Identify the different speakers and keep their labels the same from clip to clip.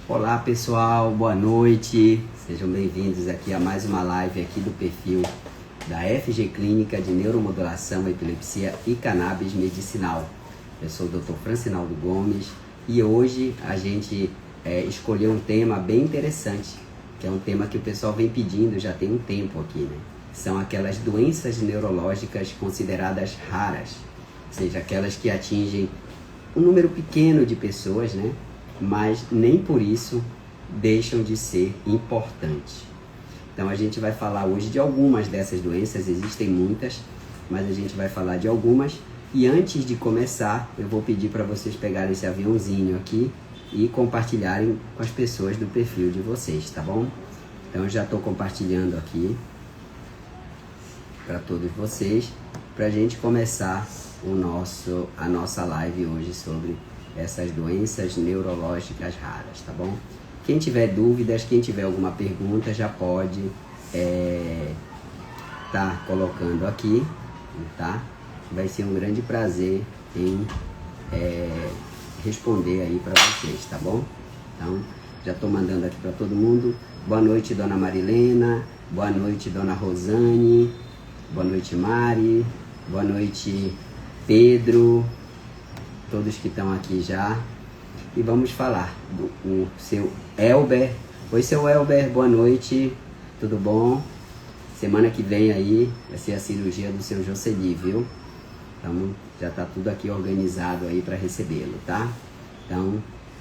Speaker 1: Olá pessoal, boa noite, sejam bem-vindos aqui a mais uma live aqui do perfil da FG Clínica de Neuromodulação, Epilepsia e Cannabis Medicinal. Eu sou o Dr. Francinaldo Gomes e hoje a gente escolheu um tema bem interessante, que é um tema que o pessoal vem pedindo já tem um tempo aqui, né? São aquelas doenças neurológicas consideradas raras, ou seja, aquelas que atingem um número pequeno de pessoas, né? Mas nem por isso deixam de ser importantes. Então a gente vai falar hoje de algumas dessas doenças, existem muitas, mas a gente vai falar de algumas. E antes de começar, eu vou pedir para vocês pegarem esse aviãozinho aqui e compartilharem com as pessoas do perfil de vocês, tá bom? Então eu já estou compartilhando aqui para todos vocês, para a gente começar a nossa live hoje sobre essas doenças neurológicas raras, tá bom? Quem tiver dúvidas, quem tiver alguma pergunta, já pode tá colocando aqui, tá? Vai ser um grande prazer em responder aí para vocês, tá bom? Então, já estou mandando aqui para todo mundo. Boa noite, dona Marilena. Boa noite, dona Rosane. Boa noite, Mari. Boa noite, Pedro. Todos que estão aqui já. E vamos falar do seu Elber. Oi, seu Elber, boa noite. Tudo bom? Semana que vem aí vai ser a cirurgia do seu Jocely, viu? Então já tá tudo aqui organizado aí para recebê-lo, tá? Então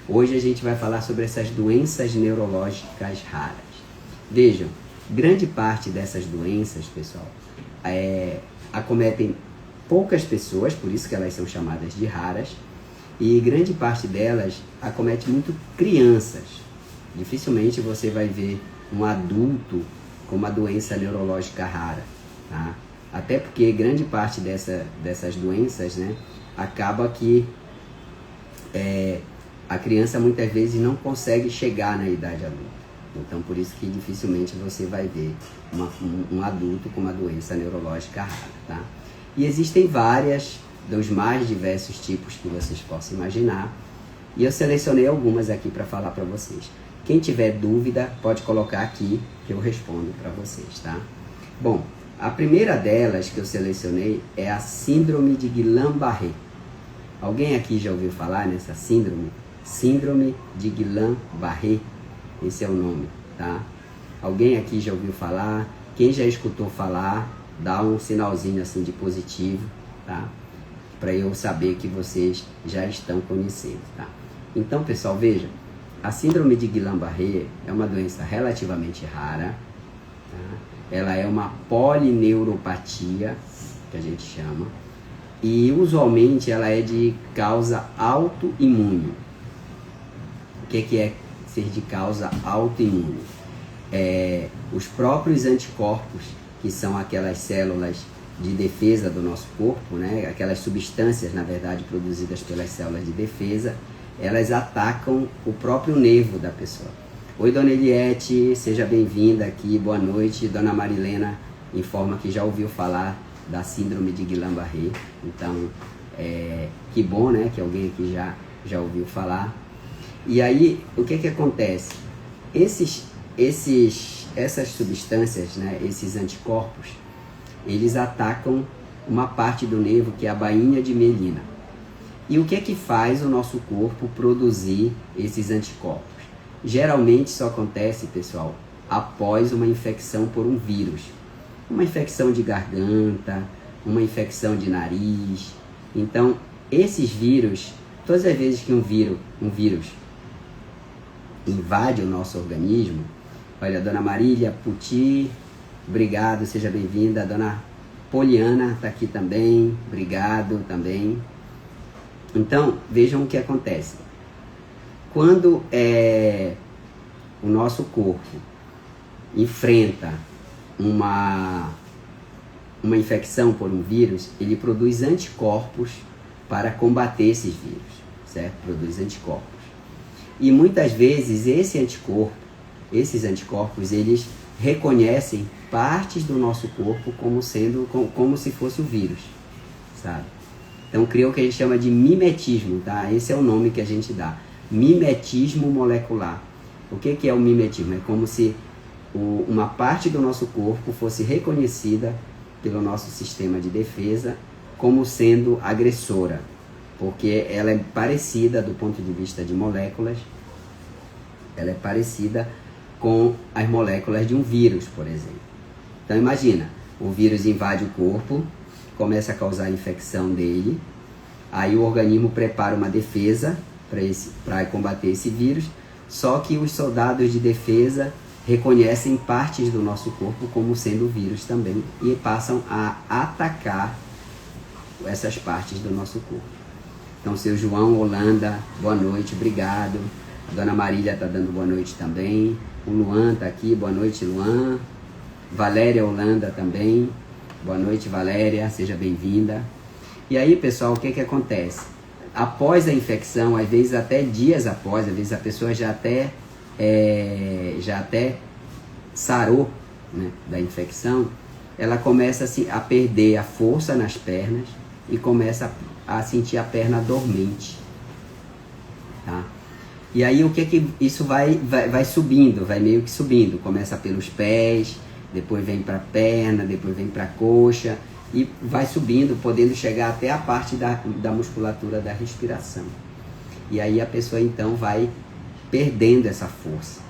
Speaker 1: hoje a gente vai falar sobre essas doenças neurológicas raras. Vejam, grande parte dessas doenças, pessoal, acometem poucas pessoas, por isso que elas são chamadas de raras, e grande parte delas acomete muito crianças. Dificilmente você vai ver um adulto com uma doença neurológica rara, tá? Até porque grande parte dessas doenças, né, acaba que a criança muitas vezes não consegue chegar na idade adulta. Então por isso que dificilmente você vai ver um adulto com uma doença neurológica rara, tá? E existem várias, dos mais diversos tipos que vocês possam imaginar. E eu selecionei algumas aqui para falar para vocês. Quem tiver dúvida, pode colocar aqui que eu respondo para vocês, tá? Bom, a primeira delas que eu selecionei é a Síndrome de Guillain-Barré. Alguém aqui já ouviu falar nessa síndrome? Síndrome de Guillain-Barré. Esse é o nome, tá? Alguém aqui já ouviu falar? Quem já escutou falar, dá um sinalzinho assim de positivo, tá? Para eu saber que vocês já estão conhecendo, tá? Então, pessoal, vejam, a síndrome de Guillain-Barré é uma doença relativamente rara, tá? Ela é uma polineuropatia, que a gente chama, e usualmente ela é de causa autoimune. O que é ser de causa autoimune? Os próprios anticorpos, que são aquelas células de defesa do nosso corpo, né? Aquelas substâncias, na verdade, produzidas pelas células de defesa, elas atacam o próprio nervo da pessoa. Oi, dona Eliette, seja bem-vinda aqui, boa noite. Dona Marilena informa que já ouviu falar da síndrome de Guillain-Barré, então, que bom, né, que alguém aqui já ouviu falar. E aí, o que acontece? Essas substâncias, né, esses anticorpos, eles atacam uma parte do nervo que é a bainha de mielina. E o que faz o nosso corpo produzir esses anticorpos? Geralmente isso acontece, pessoal, após uma infecção por um vírus. Uma infecção de garganta, uma infecção de nariz. Então, esses vírus, todas as vezes que um vírus invade o nosso organismo, olha, a dona Marília Puti, obrigado, seja bem-vinda. A dona Poliana está aqui também, obrigado também. Então, vejam o que acontece. Quando o nosso corpo enfrenta uma infecção por um vírus, ele produz anticorpos para combater esses vírus, certo? Produz anticorpos. E muitas vezes esses anticorpos, eles reconhecem partes do nosso corpo como se fosse o vírus, sabe? Então cria o que a gente chama de mimetismo, tá? Esse é o nome que a gente dá. Mimetismo molecular. O que é o mimetismo? É como se uma parte do nosso corpo fosse reconhecida pelo nosso sistema de defesa como sendo agressora, porque ela é parecida do ponto de vista de moléculas, ela é parecida com as moléculas de um vírus, por exemplo. Então imagina, o vírus invade o corpo, começa a causar infecção dele, aí o organismo prepara uma defesa para combater esse vírus, só que os soldados de defesa reconhecem partes do nosso corpo como sendo vírus também e passam a atacar essas partes do nosso corpo. Então, seu João Holanda, boa noite, obrigado. A dona Marília está dando boa noite também. O Luan está aqui, boa noite, Luan. Valéria Holanda também, boa noite, Valéria, seja bem-vinda. E aí, pessoal, o que acontece? Após a infecção, às vezes até dias após, às vezes a pessoa já até sarou, né, da infecção, ela começa a perder a força nas pernas e começa a sentir a perna dormente, tá? E aí o que isso vai subindo, vai meio que subindo, começa pelos pés, depois vem para a perna, depois vem para a coxa e vai subindo, podendo chegar até a parte da musculatura da respiração. E aí a pessoa então vai perdendo essa força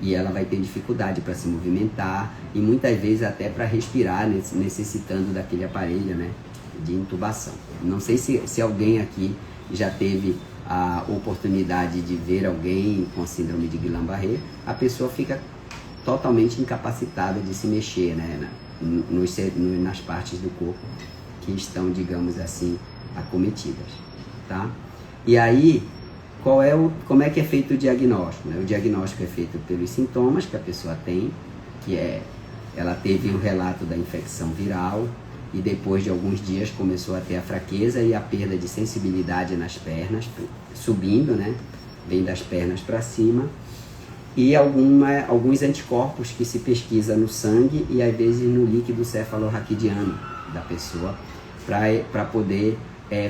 Speaker 1: e ela vai ter dificuldade para se movimentar e muitas vezes até para respirar, necessitando daquele aparelho, né, de intubação. Não sei se alguém aqui já teve a oportunidade de ver alguém com síndrome de Guillain-Barré. A pessoa fica totalmente incapacitada de se mexer, né, nas partes do corpo que estão, digamos assim, acometidas, tá? E aí, como é que é feito o diagnóstico, né? O diagnóstico é feito pelos sintomas que a pessoa tem, ela teve um relato da infecção viral e depois de alguns dias começou a ter a fraqueza e a perda de sensibilidade nas pernas, subindo, né? Vem das pernas para cima. E alguns anticorpos que se pesquisa no sangue e às vezes no líquido cefalorraquidiano da pessoa para poder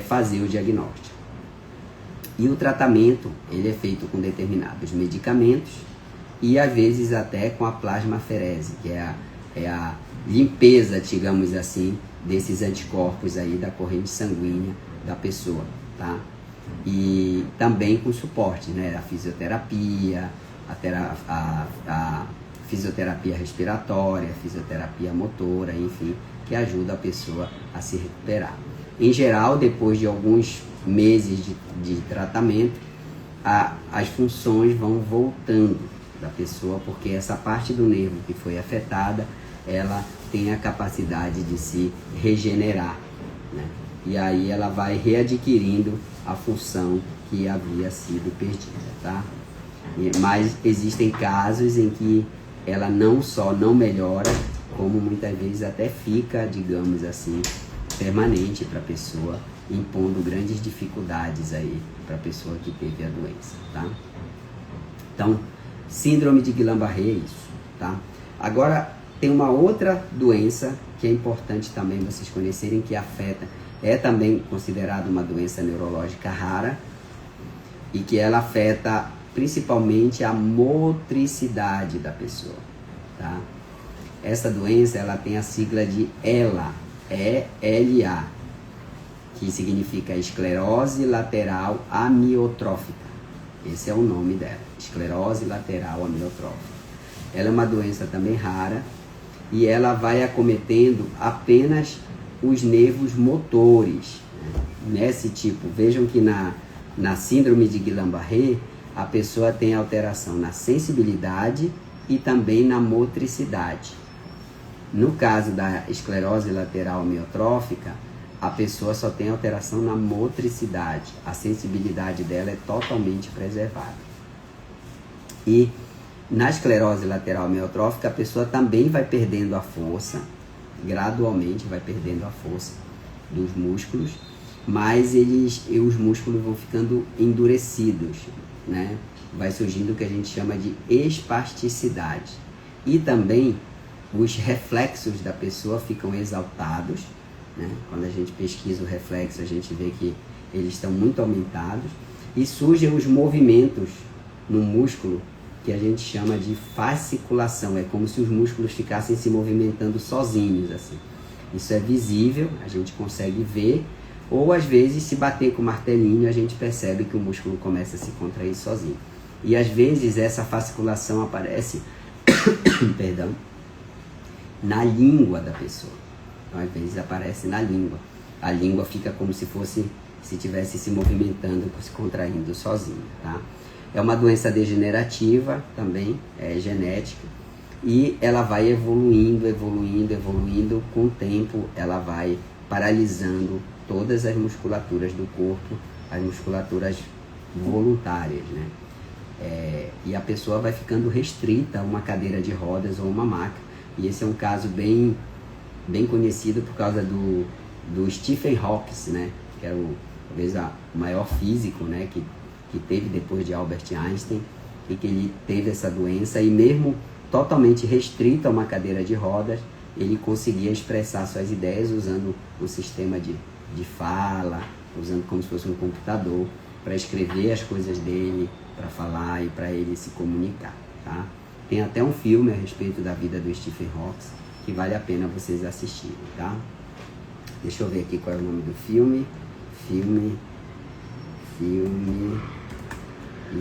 Speaker 1: fazer o diagnóstico. E o tratamento ele é feito com determinados medicamentos e às vezes até com a plasmaferese, que é a limpeza, digamos assim, desses anticorpos aí da corrente sanguínea da pessoa, tá? E também com suporte, né? A fisioterapia, a fisioterapia respiratória, a fisioterapia motora, enfim, que ajuda a pessoa a se recuperar. Em geral, depois de alguns meses de tratamento, as funções vão voltando da pessoa, porque essa parte do nervo que foi afetada, ela tem a capacidade de se regenerar, né? E aí ela vai readquirindo a função que havia sido perdida, tá? Mas existem casos em que ela não só não melhora, como muitas vezes até fica, digamos assim, permanente para a pessoa, impondo grandes dificuldades aí para a pessoa que teve a doença, tá? Então, síndrome de Guillain-Barré é isso, tá? Agora, tem uma outra doença que é importante também vocês conhecerem, que é também considerada uma doença neurológica rara e que ela afeta principalmente a motricidade da pessoa, tá? Essa doença, ela tem a sigla de ELA, E-L-A, que significa esclerose lateral amiotrófica. Esse é o nome dela, esclerose lateral amiotrófica. Ela é uma doença também rara e ela vai acometendo apenas os nervos motores, né? Nesse tipo, vejam que na síndrome de Guillain-Barré, a pessoa tem alteração na sensibilidade e também na motricidade. No caso da esclerose lateral amiotrófica, a pessoa só tem alteração na motricidade, a sensibilidade dela é totalmente preservada. E na esclerose lateral amiotrófica, a pessoa também vai perdendo a força, gradualmente vai perdendo a força dos músculos, mas os músculos vão ficando endurecidos, né? Vai surgindo o que a gente chama de espasticidade. E também os reflexos da pessoa ficam exaltados, né? Quando a gente pesquisa o reflexo, a gente vê que eles estão muito aumentados e surgem os movimentos no músculo que a gente chama de fasciculação. É como se os músculos ficassem se movimentando sozinhos, assim. Isso é visível, a gente consegue ver, ou às vezes se bater com o martelinho a gente percebe que o músculo começa a se contrair sozinho. E às vezes essa fasciculação aparece perdão, na língua da pessoa. Então às vezes aparece na língua. A língua fica como se fosse, se estivesse se movimentando, se contraindo sozinho, tá? É uma doença degenerativa também, é genética, e ela vai evoluindo, evoluindo, evoluindo. Com o tempo ela vai paralisando todas as musculaturas do corpo, as musculaturas voluntárias, né? E a pessoa vai ficando restrita a uma cadeira de rodas ou uma maca. E esse é um caso bem conhecido por causa do Stephen Hawking, né? Que era talvez o maior físico, né? Que teve depois de Albert Einstein, e que ele teve essa doença, e mesmo totalmente restrito a uma cadeira de rodas, ele conseguia expressar suas ideias usando um sistema de fala, usando como se fosse um computador, para escrever as coisas dele, para falar e para ele se comunicar, tá? Tem até um filme a respeito da vida do Stephen Hawking, que vale a pena vocês assistirem, tá? Deixa eu ver aqui qual é o nome do filme. Filme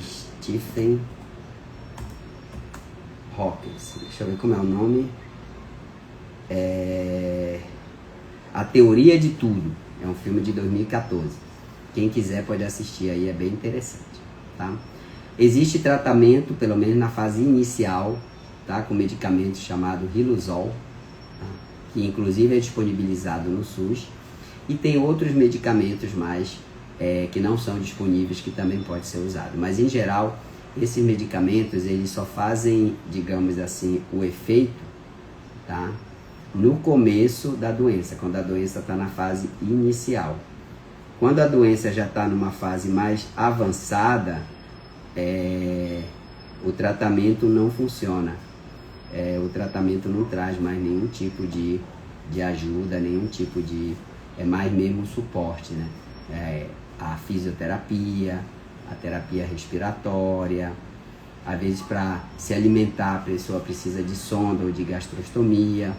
Speaker 1: Stephen Hawking. Deixa eu ver como é o nome. A Teoria de Tudo. É um filme de 2014. Quem quiser pode assistir aí, é bem interessante, tá? Existe tratamento, pelo menos na fase inicial, tá? Com medicamento chamado Riluzol, tá? Que inclusive é disponibilizado no SUS. E tem outros medicamentos mais que não são disponíveis, que também pode ser usado. Mas em geral, esses medicamentos eles só fazem, digamos assim, o efeito, tá? No começo da doença, quando a doença está na fase inicial. Quando a doença já está numa fase mais avançada, o tratamento não funciona. O tratamento não traz mais nenhum tipo de ajuda, nenhum tipo de... É mais mesmo suporte, né? A fisioterapia, a terapia respiratória. Às vezes, para se alimentar, a pessoa precisa de sonda ou de gastrostomia.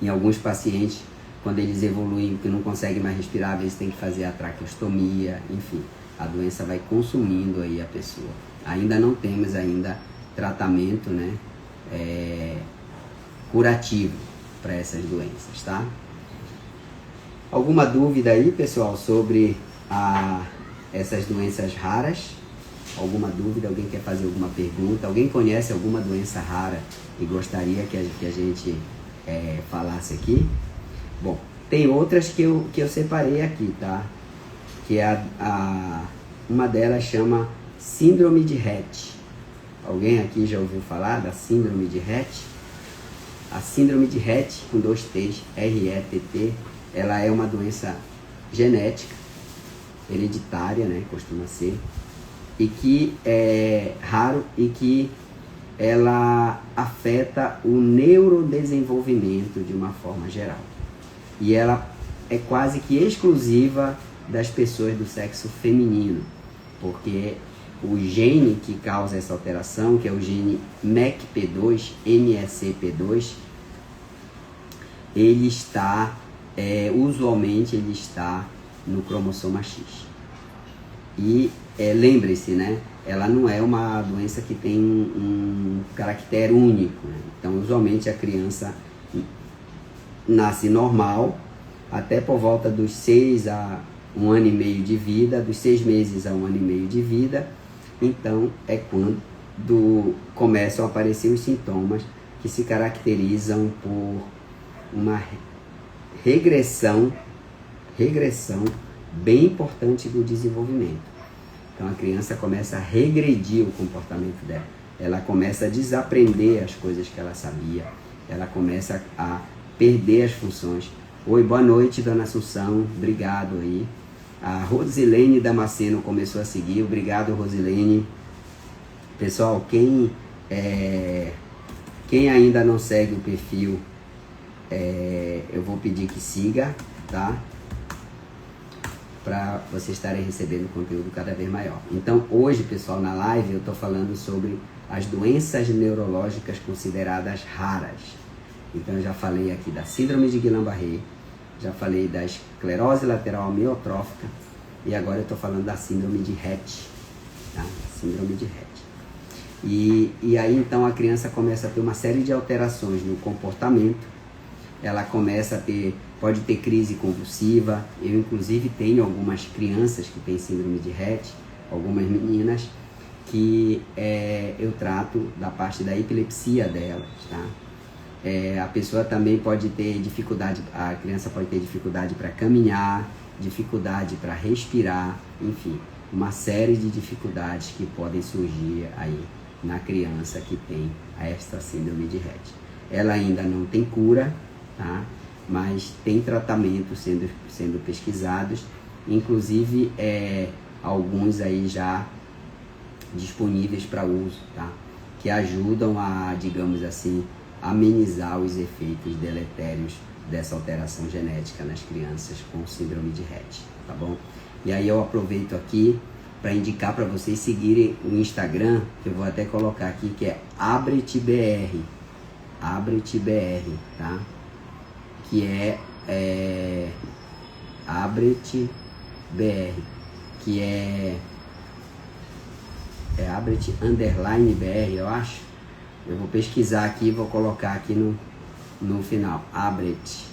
Speaker 1: Em alguns pacientes, quando eles evoluem, que não conseguem mais respirar, às vezes tem que fazer a traqueostomia. Enfim, a doença vai consumindo aí a pessoa. Ainda não temos tratamento, né, curativo para essas doenças, tá? Alguma dúvida aí, pessoal, sobre essas doenças raras? Alguma dúvida? Alguém quer fazer alguma pergunta? Alguém conhece alguma doença rara e gostaria que a gente falasse aqui? Bom, tem outras que eu separei aqui, tá? Que uma delas chama Síndrome de Rett. Alguém aqui já ouviu falar da Síndrome de Rett? A Síndrome de Rett, com 2 T's, R-E-T-T, ela é uma doença genética, hereditária, né, costuma ser, e que é raro e que ela afeta o neurodesenvolvimento de uma forma geral. E ela é quase que exclusiva das pessoas do sexo feminino, porque o gene que causa essa alteração, que é o gene MECP2, ele está, usualmente ele está no cromossoma X. E lembre-se, né, ela não é uma doença que tem um caractere único, né? Então, usualmente a criança nasce normal, até por volta dos 6 a 1 ano e meio de vida, dos 6 meses a 1 ano e meio de vida. Então, é quando começam a aparecer os sintomas que se caracterizam por uma regressão bem importante do desenvolvimento. Então, a criança começa a regredir o comportamento dela. Ela começa a desaprender as coisas que ela sabia. Ela começa a perder as funções. Oi, boa noite, dona Assunção. Obrigado aí. A Rosilene Damasceno começou a seguir. Obrigado, Rosilene. Pessoal, quem ainda não segue o perfil, eu vou pedir que siga, tá? para vocês estarem recebendo conteúdo cada vez maior. Então hoje, pessoal, na live eu estou falando sobre as doenças neurológicas consideradas raras. Então eu já falei aqui da síndrome de Guillain-Barré, já falei da esclerose lateral amiotrófica e agora eu estou falando da síndrome de Rett, tá? Síndrome de Rett. E aí então a criança começa a ter uma série de alterações no comportamento, ela começa a ter, pode ter crise convulsiva. Eu inclusive tenho algumas crianças que têm síndrome de Rett, algumas meninas, que eu trato da parte da epilepsia delas, tá? A pessoa também pode ter dificuldade, a criança pode ter dificuldade para caminhar, dificuldade para respirar, enfim, uma série de dificuldades que podem surgir aí na criança que tem esta síndrome de Rett. Ela ainda não tem cura, tá? Mas tem tratamento sendo pesquisados, inclusive alguns aí já disponíveis para uso, tá? Que ajudam a, digamos assim, amenizar os efeitos deletérios dessa alteração genética nas crianças com síndrome de Rett, tá bom? E aí eu aproveito aqui para indicar para vocês seguirem o Instagram, que eu vou até colocar aqui, que é AbretBR, tá? Que é AbretBR, que é Abret_BR, eu acho. Eu vou pesquisar aqui e vou colocar aqui no final. Abret,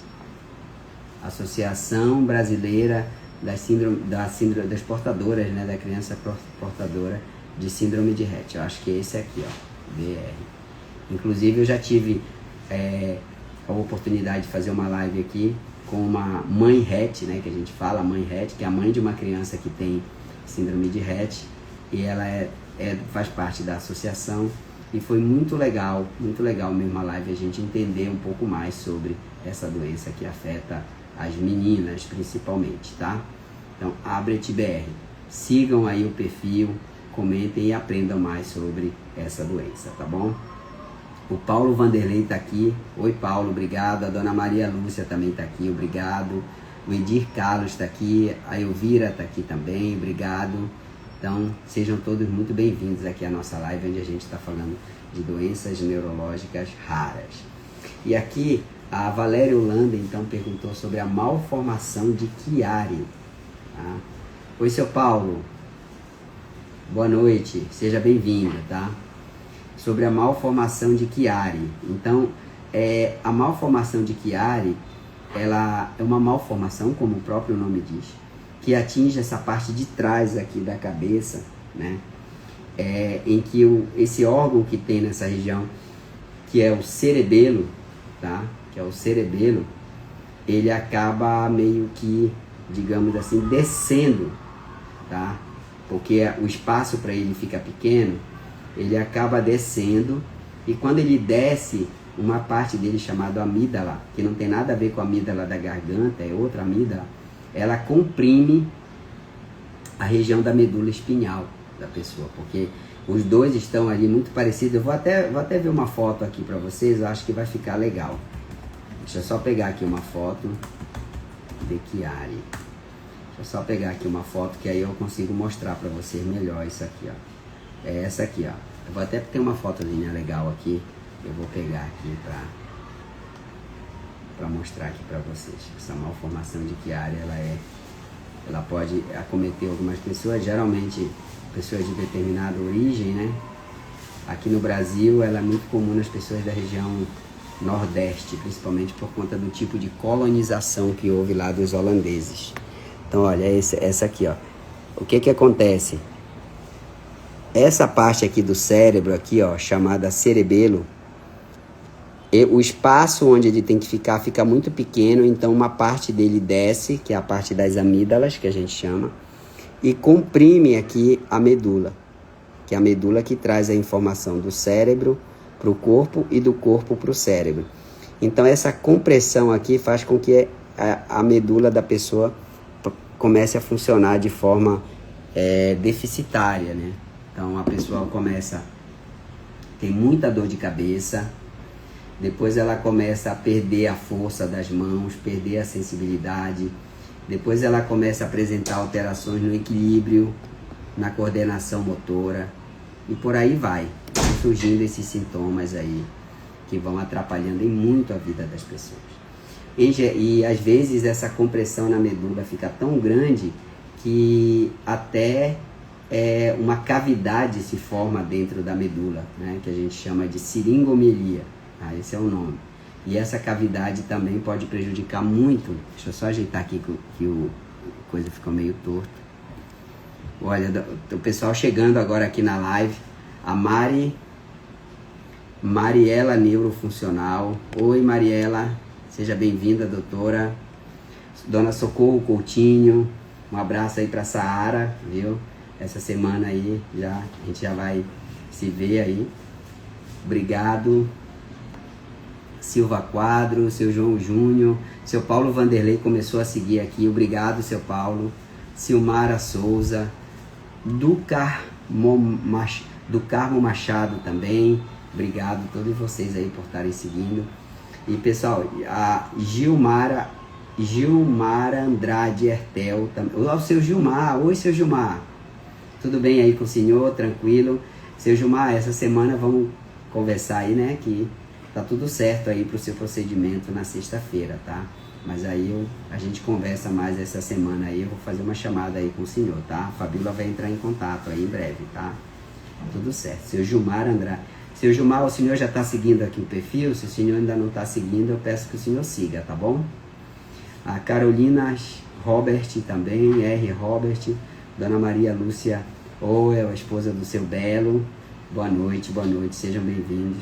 Speaker 1: Associação Brasileira das portadoras, né, da criança portadora de síndrome de Rett. Eu acho que é esse aqui, ó, BR. Inclusive eu já tive a oportunidade de fazer uma live aqui com uma mãe Rett, né, que a gente fala, mãe Rett, que é a mãe de uma criança que tem síndrome de Rett, e ela faz parte da associação, e foi muito legal mesmo a live, a gente entender um pouco mais sobre essa doença que afeta as meninas principalmente, tá? Então, AbretBR, sigam aí o perfil, comentem e aprendam mais sobre essa doença, tá bom? O Paulo Vanderlei tá aqui. Oi, Paulo, obrigado. A Dona Maria Lúcia também tá aqui, obrigado. O Edir Carlos tá aqui, a Elvira tá aqui também, obrigado. Então, sejam todos muito bem-vindos aqui à nossa live, onde a gente está falando de doenças neurológicas raras. E aqui, a Valéria Holanda, então, perguntou sobre a malformação de Chiari. Tá? Oi, seu Paulo. Boa noite, seja bem-vindo, tá? Sobre a malformação de Chiari. Então, a malformação de Chiari, ela é uma malformação, como o próprio nome diz, que atinge essa parte de trás aqui da cabeça, né? Em que esse órgão que tem nessa região, que é o cerebelo, tá? Que é o cerebelo, ele acaba meio que, digamos assim, descendo, tá? Porque o espaço para ele fica pequeno, ele acaba descendo, e quando ele desce, uma parte dele chamada amígdala, que não tem nada a ver com a amígdala da garganta, é outra amígdala, ela comprime a região da medula espinhal da pessoa, porque os dois estão ali muito parecidos. Eu vou até ver uma foto aqui para vocês, eu acho que vai ficar legal. Deixa eu só pegar aqui uma foto de Chiari. Deixa eu só pegar aqui uma foto, que aí eu consigo mostrar para vocês melhor isso aqui, ó. É essa aqui, ó. Eu vou até ter uma fotozinha legal aqui, eu vou pegar aqui para mostrar aqui para vocês. Essa malformação de Chiari, ela pode acometer algumas pessoas, geralmente pessoas de determinada origem, né? Aqui no Brasil, ela é muito comum nas pessoas da região Nordeste, principalmente por conta do tipo de colonização que houve lá dos holandeses. Então, olha, essa aqui, ó. O que acontece? Essa parte aqui do cérebro, aqui, ó, chamada cerebelo, o espaço onde ele tem que fica muito pequeno, então uma parte dele desce, que é a parte das amígdalas, que a gente chama, e comprime aqui a medula, que é a medula que traz a informação do cérebro para o corpo e do corpo para o cérebro. Então essa compressão aqui faz com que a medula da pessoa comece a funcionar de forma deficitária, né? Então a pessoa tem muita dor de cabeça, depois ela começa a perder a força das mãos, perder a sensibilidade, Depois ela começa a apresentar alterações no equilíbrio, na coordenação motora e por aí vai. Vão surgindo esses sintomas aí que vão atrapalhando em muito a vida das pessoas. E às vezes essa compressão na medula fica tão grande que até uma cavidade se forma dentro da medula, né, que a gente chama de siringomelia. Esse é o nome. E essa cavidade também pode prejudicar muito. Deixa eu só ajeitar aqui que a coisa ficou meio torto. Olha, o pessoal chegando agora aqui na live. A Mariela Neurofuncional. Oi, Mariela. Seja bem-vinda, doutora. Dona Socorro Coutinho. Um abraço aí pra Saara, viu? Essa semana aí, a gente já vai se ver aí. Obrigado. Silva Quadro, seu João Júnior, seu Paulo Vanderlei começou a seguir aqui, obrigado, seu Paulo. Silmara Souza, do Carmo Machado também, obrigado a todos vocês aí por estarem seguindo. E pessoal, a Gilmara Andrade Hertel, o seu Gilmar, oi seu Gilmar, tudo bem aí com o senhor, tranquilo? Seu Gilmar, essa semana vamos conversar aí, né, que tá tudo certo aí pro seu procedimento na sexta-feira, tá? Mas aí a gente conversa mais essa semana aí, eu vou fazer uma chamada aí com o senhor, tá? A Fabíola vai entrar em contato aí em breve, tá? Tudo certo. Seu Gilmar Andrade. Seu Gilmar, o senhor já tá seguindo aqui o perfil? Se o senhor ainda não tá seguindo, eu peço que o senhor siga, tá bom? A Carolina Robert também, R. Robert, Dona Maria Lúcia, é a esposa do seu Belo. Boa noite, sejam bem-vindos.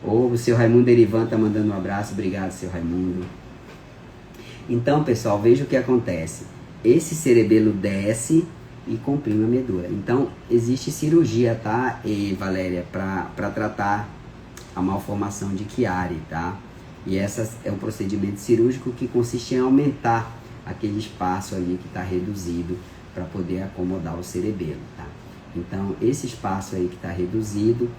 Speaker 1: O seu Raimundo Erivan tá mandando um abraço, obrigado, seu Raimundo. Então, pessoal, veja o que acontece. Esse cerebelo desce e comprime a medula. Então, existe cirurgia, tá, Valéria, para tratar a malformação de Chiari, tá? E essa é um procedimento cirúrgico que consiste em aumentar aquele espaço ali que está reduzido para poder acomodar o cerebelo, tá? Então, esse espaço aí que está reduzido,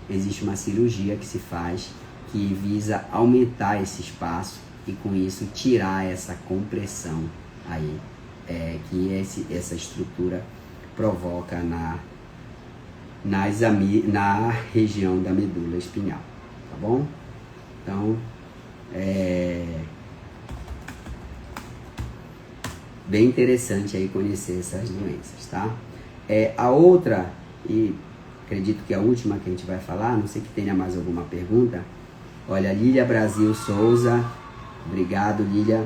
Speaker 1: existe uma cirurgia que se faz que visa aumentar esse espaço e com isso tirar essa compressão aí que essa estrutura provoca na região da medula espinhal, tá bom? Então, bem interessante aí conhecer essas doenças, tá? A outra, e acredito que é a última que a gente vai falar, não sei que tenha mais alguma pergunta. Olha, Lília Brasil Souza, obrigado, Lília.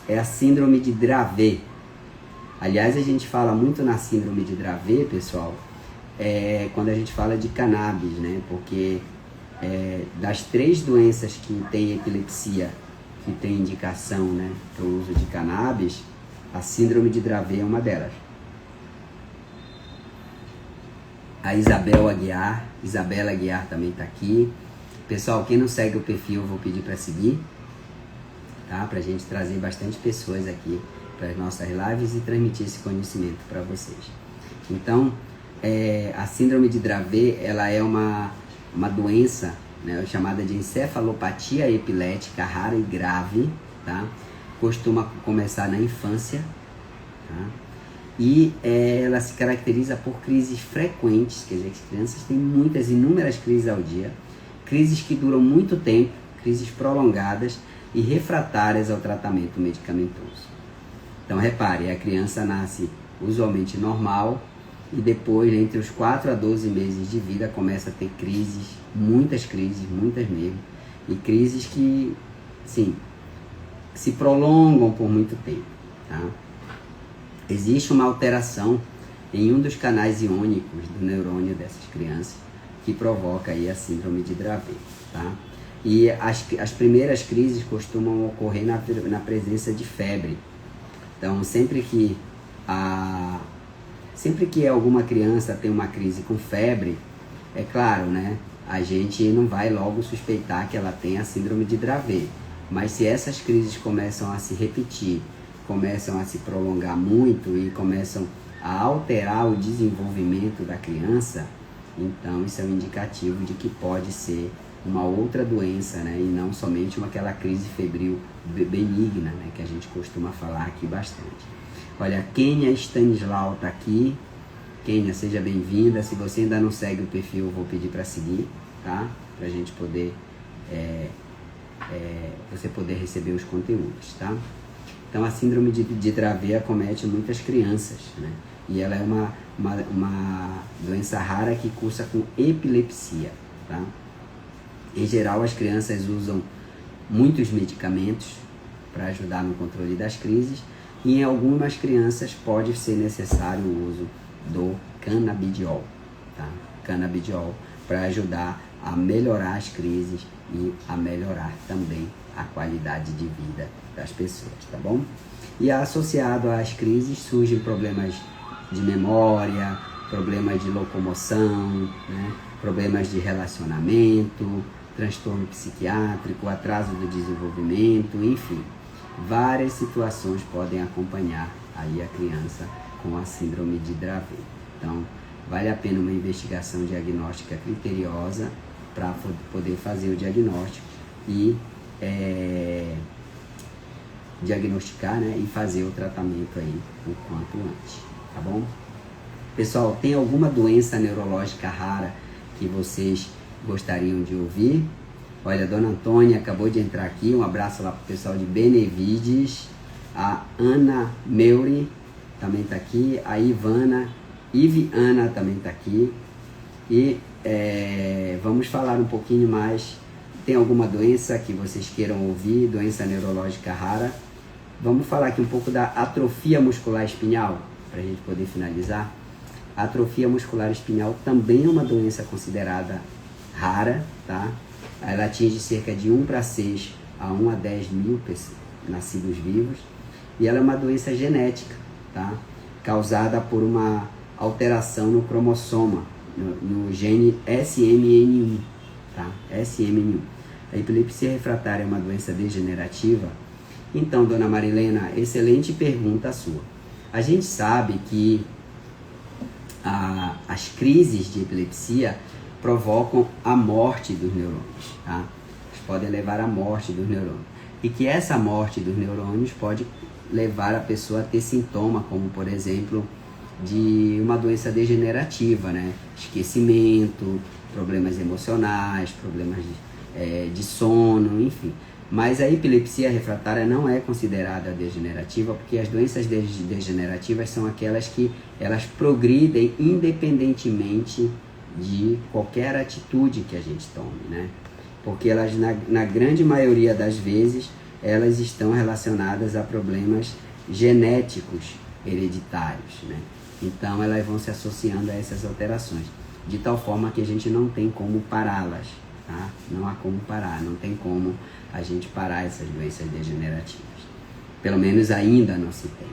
Speaker 1: É a síndrome de Dravet. Aliás, a gente fala muito na síndrome de Dravet, pessoal, quando a gente fala de cannabis, né? Porque das 3 doenças que tem epilepsia, que tem indicação, né, para o uso de cannabis, a síndrome de Dravet é uma delas. A Isabela Aguiar também está aqui. Pessoal, quem não segue o perfil, eu vou pedir para seguir, tá? Para a gente trazer bastante pessoas aqui para as nossas lives e transmitir esse conhecimento para vocês. Então, a síndrome de Dravet, ela é uma doença, né, chamada de encefalopatia epilética rara e grave, tá? Costuma começar na infância, tá? E ela se caracteriza por crises frequentes, quer dizer, que as crianças têm inúmeras crises ao dia, crises que duram muito tempo, crises prolongadas e refratárias ao tratamento medicamentoso. Então repare, a criança nasce usualmente normal e depois, entre os 4 a 12 meses de vida, começa a ter crises, muitas mesmo, e crises que, sim, se prolongam por muito tempo, tá? Existe uma alteração em um dos canais iônicos do neurônio dessas crianças que provoca aí a síndrome de Dravet, tá? E as primeiras crises costumam ocorrer na presença de febre. Então, sempre que alguma criança tem uma crise com febre, é claro, né? A gente não vai logo suspeitar que ela tem a síndrome de Dravet. Mas se essas crises começam a se repetir, começam a se prolongar muito e começam a alterar o desenvolvimento da criança, então isso é um indicativo de que pode ser uma outra doença, né? E não somente aquela crise febril benigna, né? Que a gente costuma falar aqui bastante. Olha, Kênia Stanislau está aqui. Kênia, seja bem-vinda. Se você ainda não segue o perfil, eu vou pedir para seguir, tá? Para a gente poder, você poder receber os conteúdos, tá? Então, a síndrome de Dravet acomete muitas crianças, né? E ela é uma doença rara que cursa com epilepsia, tá? Em geral, as crianças usam muitos medicamentos para ajudar no controle das crises, e em algumas crianças pode ser necessário o uso do canabidiol, tá? Canabidiol para ajudar a melhorar as crises e a melhorar também a qualidade de vida das pessoas, tá bom? E associado às crises surgem problemas de memória, problemas de locomoção, né? Problemas de relacionamento, transtorno psiquiátrico, atraso do desenvolvimento, enfim, várias situações podem acompanhar aí a criança com a síndrome de Dravet. Então, vale a pena uma investigação diagnóstica criteriosa para poder fazer o diagnóstico e diagnosticar, né, e fazer o tratamento aí o quanto antes, tá bom? Pessoal, tem alguma doença neurológica rara que vocês gostariam de ouvir? Olha, a Dona Antônia acabou de entrar aqui, um abraço lá pro pessoal de Benevides, a Ana Meuri também está aqui, a Iviana também está aqui, e vamos falar um pouquinho mais. Tem alguma doença que vocês queiram ouvir, doença neurológica rara? Vamos falar aqui um pouco da atrofia muscular espinhal, para a gente poder finalizar. A atrofia muscular espinhal também é uma doença considerada rara, tá? Ela atinge cerca de 1/6 a 1 a 10 mil nascidos vivos, e ela é uma doença genética, tá? Causada por uma alteração no cromossoma, no gene SMN1, tá? SMN1. A epilepsia refratária é uma doença degenerativa? Então, Dona Marilena, excelente pergunta a sua. A gente sabe que as crises de epilepsia provocam a morte dos neurônios, tá? Eles podem levar à morte dos neurônios. E que essa morte dos neurônios pode levar a pessoa a ter sintoma, como por exemplo, de uma doença degenerativa, né? Esquecimento, problemas emocionais, problemas de sono, enfim. Mas a epilepsia refratária não é considerada degenerativa, porque as doenças degenerativas são aquelas que elas progridem independentemente de qualquer atitude que a gente tome, né? Porque elas, na grande maioria das vezes, elas estão relacionadas a problemas genéticos hereditários, né? Então elas vão se associando a essas alterações, de tal forma que a gente não tem como pará-las, tá? Não há como parar, não tem como a gente parar essas doenças degenerativas. Pelo menos ainda não se tem.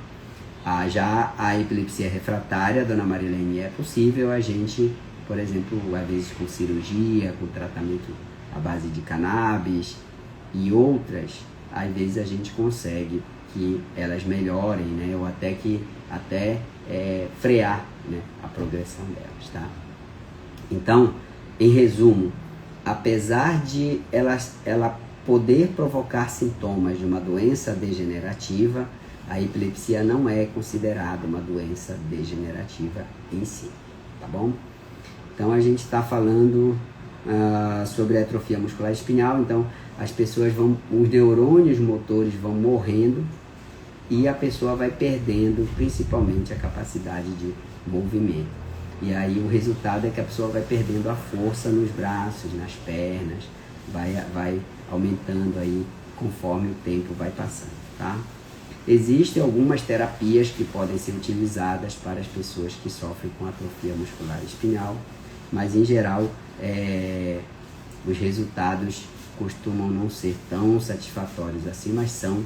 Speaker 1: Já a epilepsia refratária, Dona Marilene, é possível a gente, por exemplo, às vezes com cirurgia, com tratamento à base de cannabis e outras, às vezes a gente consegue que elas melhorem, né? Ou até frear, né, a progressão delas, tá? Então, em resumo, apesar de ela poder provocar sintomas de uma doença degenerativa, a epilepsia não é considerada uma doença degenerativa em si, tá bom? Então a gente está falando sobre a atrofia muscular espinhal. Então as pessoas os neurônios motores vão morrendo e a pessoa vai perdendo principalmente a capacidade de movimento. E aí o resultado é que a pessoa vai perdendo a força nos braços, nas pernas, vai aumentando aí conforme o tempo vai passando, tá? Existem algumas terapias que podem ser utilizadas para as pessoas que sofrem com atrofia muscular espinhal, mas em geral os resultados costumam não ser tão satisfatórios assim, mas são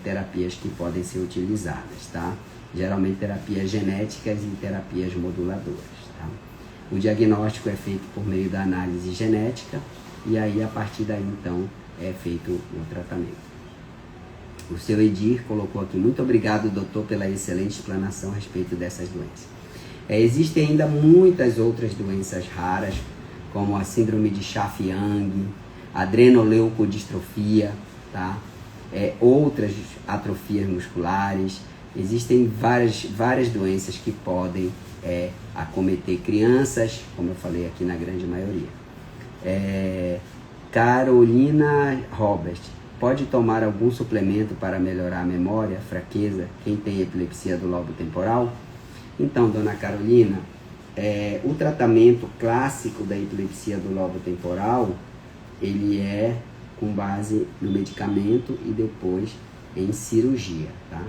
Speaker 1: terapias que podem ser utilizadas, tá? Geralmente terapias genéticas e terapias moduladoras, tá? O diagnóstico é feito por meio da análise genética e aí a partir daí então é feito o tratamento. O seu Edir colocou aqui: muito obrigado, doutor, pela excelente explanação a respeito dessas doenças. Existem ainda muitas outras doenças raras, como a síndrome de Chaff-Young, adrenoleucodistrofia, tá? Outras atrofias musculares. Existem várias doenças que podem acometer crianças, como eu falei aqui na grande maioria. Carolina Robert, pode tomar algum suplemento para melhorar a memória, fraqueza, quem tem epilepsia do lobo temporal? Então, dona Carolina, o tratamento clássico da epilepsia do lobo temporal, ele é com base no medicamento e depois em cirurgia, tá?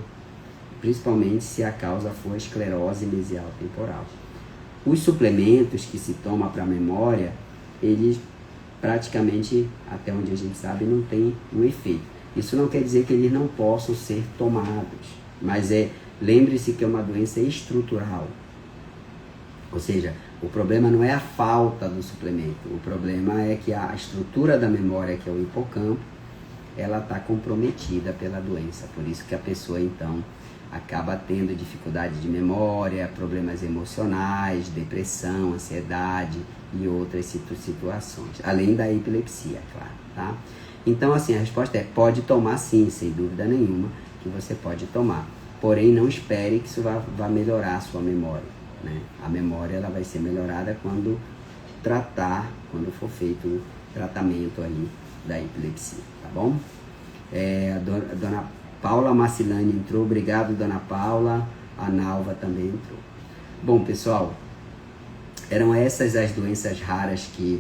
Speaker 1: Principalmente se a causa for a esclerose mesial temporal. Os suplementos que se toma para a memória, eles praticamente, até onde a gente sabe, não tem um efeito. Isso não quer dizer que eles não possam ser tomados, mas lembre-se que é uma doença estrutural. Ou seja, o problema não é a falta do suplemento, o problema é que a estrutura da memória, que é o hipocampo, ela está comprometida pela doença. Por isso que a pessoa, então, acaba tendo dificuldade de memória, problemas emocionais, depressão, ansiedade e outras situações, além da epilepsia, claro, tá? Então, assim, a resposta é: pode tomar sim, sem dúvida nenhuma, que você pode tomar. Porém, não espere que isso vá melhorar a sua memória, né? A memória, ela vai ser melhorada quando for feito o tratamento aí da epilepsia, tá bom? A dona Paula Marcilani entrou, obrigado, dona Paula. A Nalva também entrou. Bom, pessoal, eram essas as doenças raras que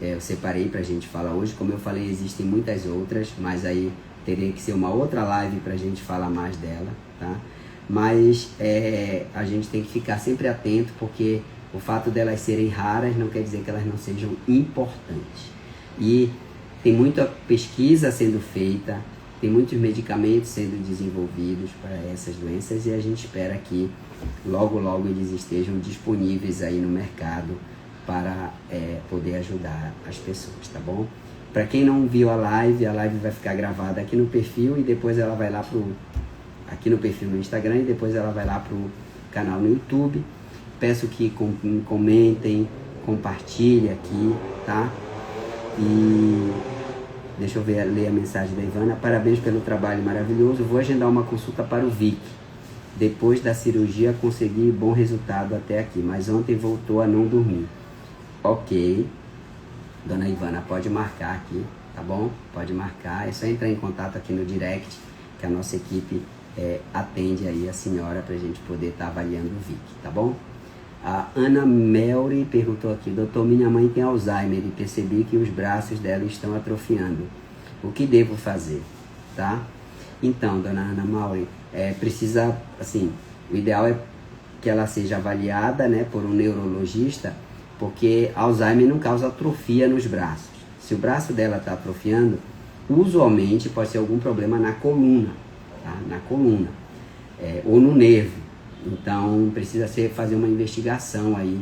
Speaker 1: eu separei pra gente falar hoje. Como eu falei, existem muitas outras, mas aí teria que ser uma outra live pra gente falar mais dela, tá? Mas a gente tem que ficar sempre atento, porque o fato delas serem raras não quer dizer que elas não sejam importantes. E tem muita pesquisa sendo feita, tem muitos medicamentos sendo desenvolvidos para essas doenças, e a gente espera que logo eles estejam disponíveis aí no mercado para poder ajudar as pessoas, tá bom? Para quem não viu a live vai ficar gravada aqui no perfil, e depois ela vai lá aqui no perfil no Instagram, e depois ela vai lá pro canal no YouTube. Peço que comentem, compartilhem aqui, tá? E deixa eu ler a mensagem da Ivana. Parabéns pelo trabalho maravilhoso. Vou agendar uma consulta para o Vic. Depois da cirurgia consegui bom resultado até aqui, mas ontem voltou a não dormir. Ok. Dona Ivana, pode marcar aqui, tá bom? Pode marcar. É só entrar em contato aqui no direct, que a nossa equipe atende aí a senhora para a gente poder estar avaliando o Vic, tá bom? A Ana Melry perguntou aqui: doutor, minha mãe tem Alzheimer e percebi que os braços dela estão atrofiando. O que devo fazer? Tá? Então, dona Ana Melry, precisa, assim, o ideal é que ela seja avaliada, né, por um neurologista, porque Alzheimer não causa atrofia nos braços. Se o braço dela está atrofiando, usualmente pode ser algum problema na coluna, tá? Na coluna, ou no nervo. Então, precisa fazer uma investigação aí,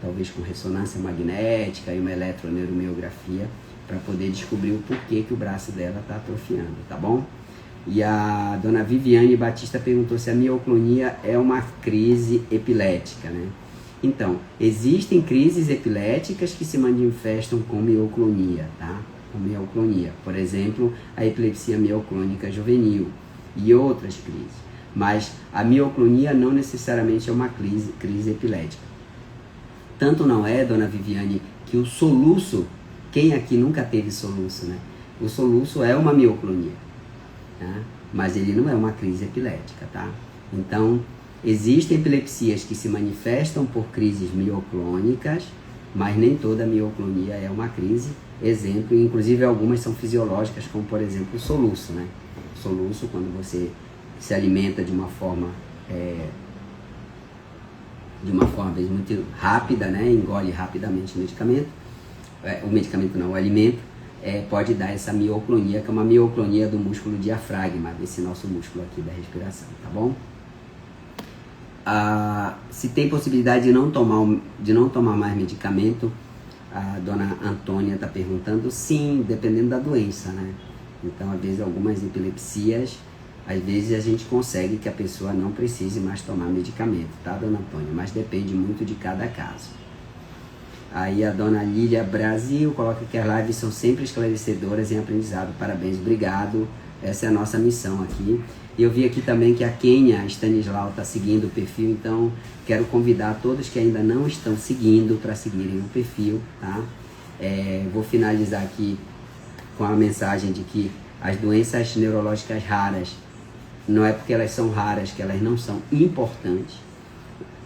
Speaker 1: talvez com ressonância magnética e uma eletroneuromiografia, para poder descobrir o porquê que o braço dela está atrofiando, tá bom? E a dona Viviane Batista perguntou se a mioclonia é uma crise epilética, né? Então, existem crises epiléticas que se manifestam com mioclonia, tá? Com mioclonia. Por exemplo, a epilepsia mioclônica juvenil e outras crises. Mas a mioclonia não necessariamente é uma crise epilética. Tanto não é, dona Viviane, que o soluço, quem aqui nunca teve soluço, né? O soluço é uma mioclonia, tá? Mas ele não é uma crise epilética, tá? Então, existem epilepsias que se manifestam por crises mioclônicas, mas nem toda mioclonia é uma crise. Exemplo, inclusive algumas são fisiológicas, como por exemplo o soluço, né? O soluço, quando você se alimenta de uma forma às vezes muito rápida, né? Engole rapidamente o medicamento, o alimento, pode dar essa mioclonia, que é uma mioclonia do músculo diafragma, desse nosso músculo aqui da respiração, tá bom? Se tem possibilidade de não tomar mais medicamento, a dona Antônia está perguntando. Sim, dependendo da doença, né? Então, às vezes, algumas epilepsias, às vezes a gente consegue que a pessoa não precise mais tomar medicamento, tá, dona Antônia? Mas depende muito de cada caso. Aí a dona Lília Brasil coloca que as lives são sempre esclarecedoras em aprendizado. Parabéns, obrigado. Essa é a nossa missão aqui. E eu vi aqui também que a Kênia Stanislau está seguindo o perfil, então quero convidar todos que ainda não estão seguindo para seguirem o perfil, tá? Vou finalizar aqui com a mensagem de que as doenças neurológicas raras, não é porque elas são raras que elas não são importantes.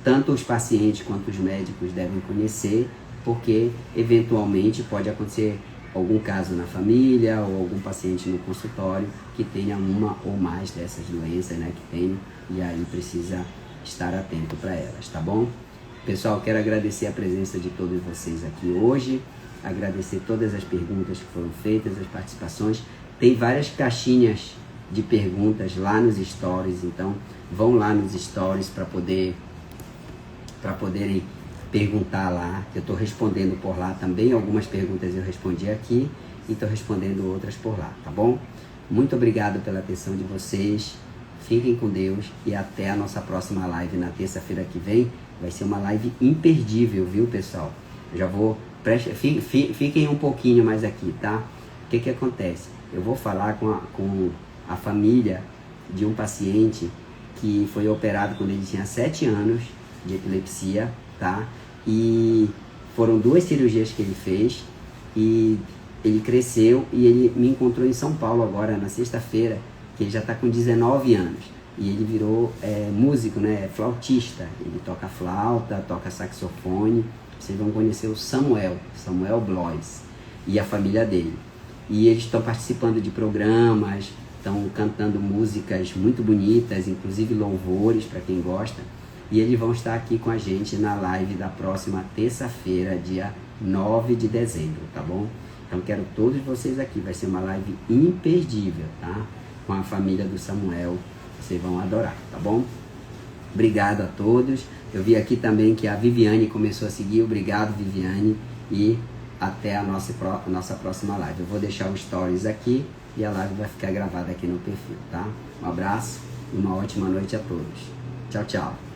Speaker 1: Tanto os pacientes quanto os médicos devem conhecer, porque eventualmente pode acontecer algum caso na família ou algum paciente no consultório que tenha uma ou mais dessas doenças, né, que tem, e aí precisa estar atento para elas, tá bom? Pessoal, quero agradecer a presença de todos vocês aqui hoje, agradecer todas as perguntas que foram feitas, as participações. Tem várias caixinhas de perguntas lá nos stories, então vão lá nos stories para poderem perguntar lá. Eu estou respondendo por lá também, algumas perguntas eu respondi aqui e estou respondendo outras por lá, tá bom? Muito obrigado pela atenção de vocês, fiquem com Deus e até a nossa próxima live na terça-feira que vem. Vai ser uma live imperdível, viu, pessoal? Eu já vou, fiquem um pouquinho mais aqui, tá? O que acontece? Eu vou falar com a família de um paciente que foi operado quando ele tinha 7 anos de epilepsia, tá? E foram 2 cirurgias que ele fez e ele cresceu e ele me encontrou em São Paulo agora, na sexta-feira, que ele já está com 19 anos. E ele virou músico, né? Flautista. Ele toca flauta, toca saxofone. Vocês vão conhecer o Samuel Blois e a família dele. E eles estão participando de programas, estão cantando músicas muito bonitas, inclusive louvores para quem gosta. E eles vão estar aqui com a gente na live da próxima terça-feira, dia 9 de dezembro, tá bom? Então quero todos vocês aqui, vai ser uma live imperdível, tá? Com a família do Samuel, vocês vão adorar, tá bom? Obrigado a todos. Eu vi aqui também que a Viviane começou a seguir, obrigado Viviane, e até a nossa próxima live. Eu vou deixar os stories aqui e a live vai ficar gravada aqui no perfil, tá? Um abraço e uma ótima noite a todos. Tchau, tchau.